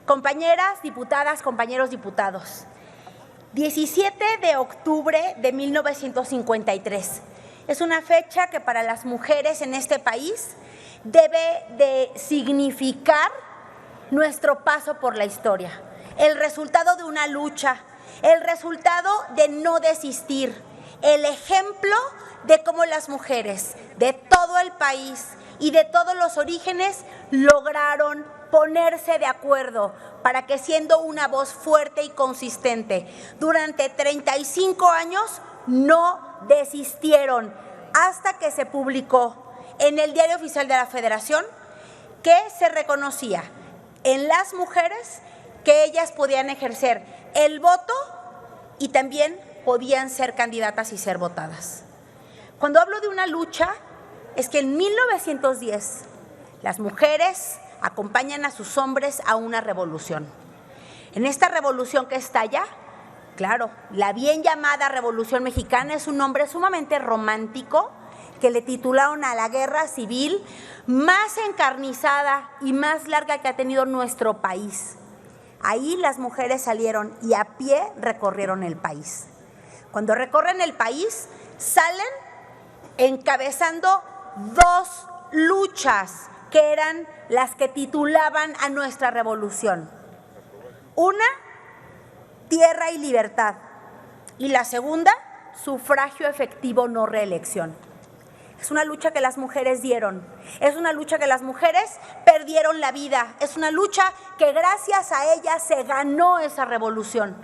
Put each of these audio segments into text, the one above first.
Compañeras diputadas, compañeros diputados, 17 de octubre de 1953. Es una fecha que para las mujeres en este país debe de significar nuestro paso por la historia, el resultado de una lucha, el resultado de no desistir, el ejemplo de cómo las mujeres de todo el país y de todos los orígenes lograron ponerse de acuerdo para que, siendo una voz fuerte y consistente durante 35 años, no desistieron hasta que se publicó en el Diario Oficial de la Federación que se reconocía en las mujeres que ellas podían ejercer el voto y también podían ser candidatas y ser votadas. Cuando hablo de una lucha, es que en 1910 las mujeres acompañan a sus hombres a una revolución. En esta revolución que estalla, claro, la bien llamada Revolución Mexicana es un nombre sumamente romántico que le titularon a la guerra civil más encarnizada y más larga que ha tenido nuestro país. Ahí las mujeres salieron y a pie recorrieron el país. Cuando recorren el país, salen encabezando dos luchas que eran las que titulaban a nuestra revolución. Una, tierra y libertad, y la segunda, sufragio efectivo, no reelección. Es una lucha que las mujeres dieron, es una lucha que las mujeres perdieron la vida, es una lucha que gracias a ellas se ganó esa revolución.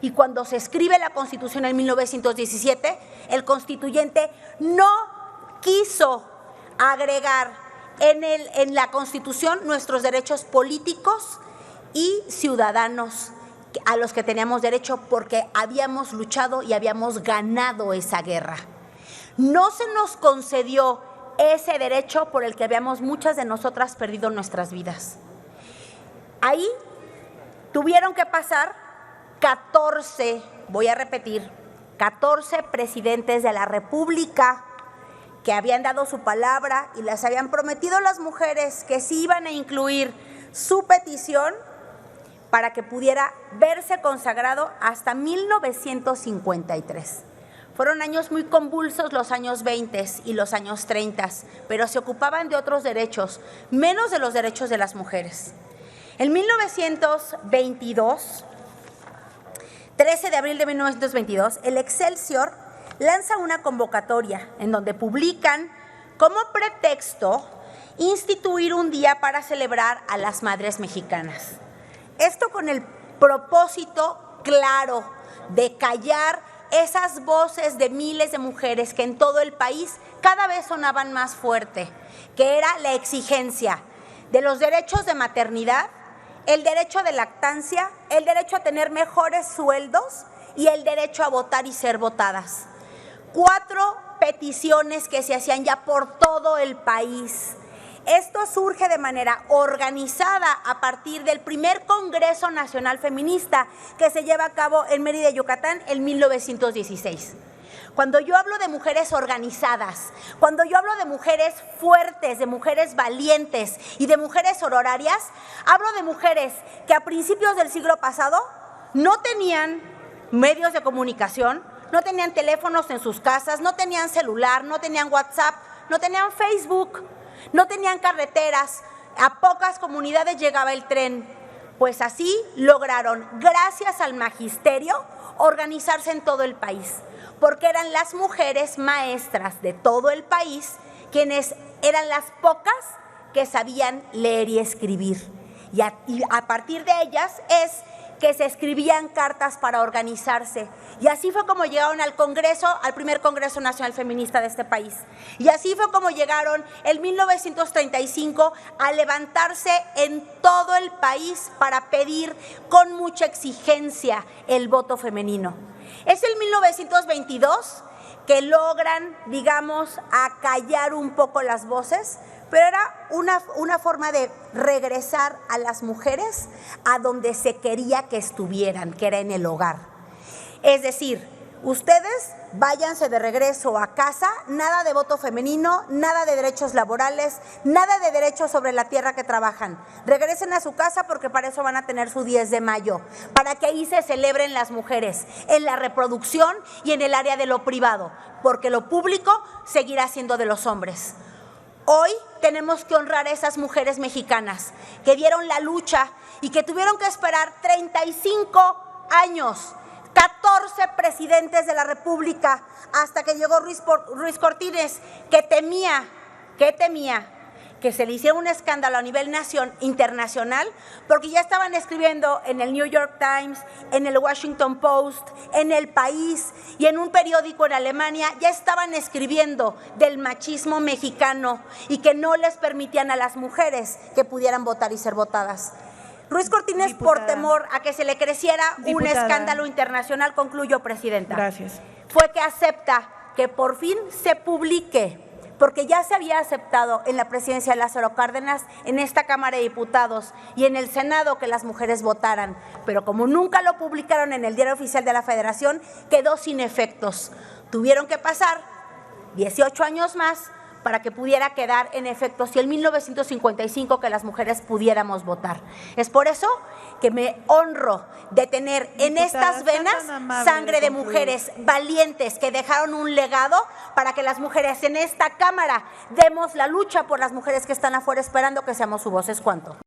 Y cuando se escribe la Constitución en 1917, el constituyente no quiso agregar en la Constitución nuestros derechos políticos y ciudadanos a los que teníamos derecho porque habíamos luchado y habíamos ganado esa guerra. No se nos concedió ese derecho por el que habíamos muchas de nosotras perdido nuestras vidas. Ahí tuvieron que pasar 14, voy a repetir, 14 presidentes de la República que habían dado su palabra y les habían prometido a las mujeres que sí iban a incluir su petición para que pudiera verse consagrado hasta 1953. Fueron años muy convulsos los años 20 y los años 30, pero se ocupaban de otros derechos, menos de los derechos de las mujeres. En 1922, 13 de abril de 1922, el Excelsior lanza una convocatoria en donde publican como pretexto instituir un día para celebrar a las madres mexicanas. Esto con el propósito claro de callar esas voces de miles de mujeres que en todo el país cada vez sonaban más fuerte, que era la exigencia de los derechos de maternidad, el derecho de lactancia, el derecho a tener mejores sueldos y el derecho a votar y ser votadas. 4 peticiones que se hacían ya por todo el país. Esto surge de manera organizada a partir del primer Congreso Nacional Feminista que se lleva a cabo en Mérida, Yucatán, en 1916. Cuando yo hablo de mujeres organizadas, cuando yo hablo de mujeres fuertes, de mujeres valientes y de mujeres sororarias, hablo de mujeres que a principios del siglo pasado no tenían medios de comunicación, no tenían teléfonos en sus casas, no tenían celular, no tenían WhatsApp, no tenían Facebook, no tenían carreteras, a pocas comunidades llegaba el tren. Pues así lograron, gracias al magisterio, organizarse en todo el país, porque eran las mujeres maestras de todo el país quienes eran las pocas que sabían leer y escribir. Y a partir de ellas es que se escribían cartas para organizarse. Y así fue como llegaron al Congreso, al primer Congreso Nacional Feminista de este país. Y así fue como llegaron en 1935 a levantarse en todo el país para pedir con mucha exigencia el voto femenino. Es el 1922 que logran, digamos, acallar un poco las voces, pero era una forma de regresar a las mujeres a donde se quería que estuvieran, que era en el hogar. Es decir, Ustedes váyanse de regreso a casa, nada de voto femenino, nada de derechos laborales, nada de derechos sobre la tierra que trabajan. Regresen a su casa porque para eso van a tener su 10 de mayo, para que ahí se celebren las mujeres, en la reproducción y en el área de lo privado, porque lo público seguirá siendo de los hombres. Hoy tenemos que honrar a esas mujeres mexicanas que dieron la lucha y que tuvieron que esperar 35 años, 14 presidentes de la República, hasta que llegó Ruiz Cortines, que temía que se le hiciera un escándalo a nivel internacional, porque ya estaban escribiendo en el New York Times, en el Washington Post, en El País y en un periódico en Alemania, ya estaban escribiendo del machismo mexicano y que no les permitían a las mujeres que pudieran votar y ser votadas. Ruiz Cortines, diputada, por temor a que se le creciera un escándalo internacional, concluyo, presidenta. Gracias. Fue que acepta que por fin se publique, porque ya se había aceptado en la presidencia de Lázaro Cárdenas, en esta Cámara de Diputados y en el Senado que las mujeres votaran, pero como nunca lo publicaron en el Diario Oficial de la Federación, quedó sin efectos. Tuvieron que pasar 18 años más para que pudiera quedar en efecto, si en 1955 que las mujeres pudiéramos votar. Es por eso que me honro de tener en estas venas sangre de mujeres valientes que dejaron un legado para que las mujeres en esta Cámara demos la lucha por las mujeres que están afuera esperando que seamos su voz. Es cuanto.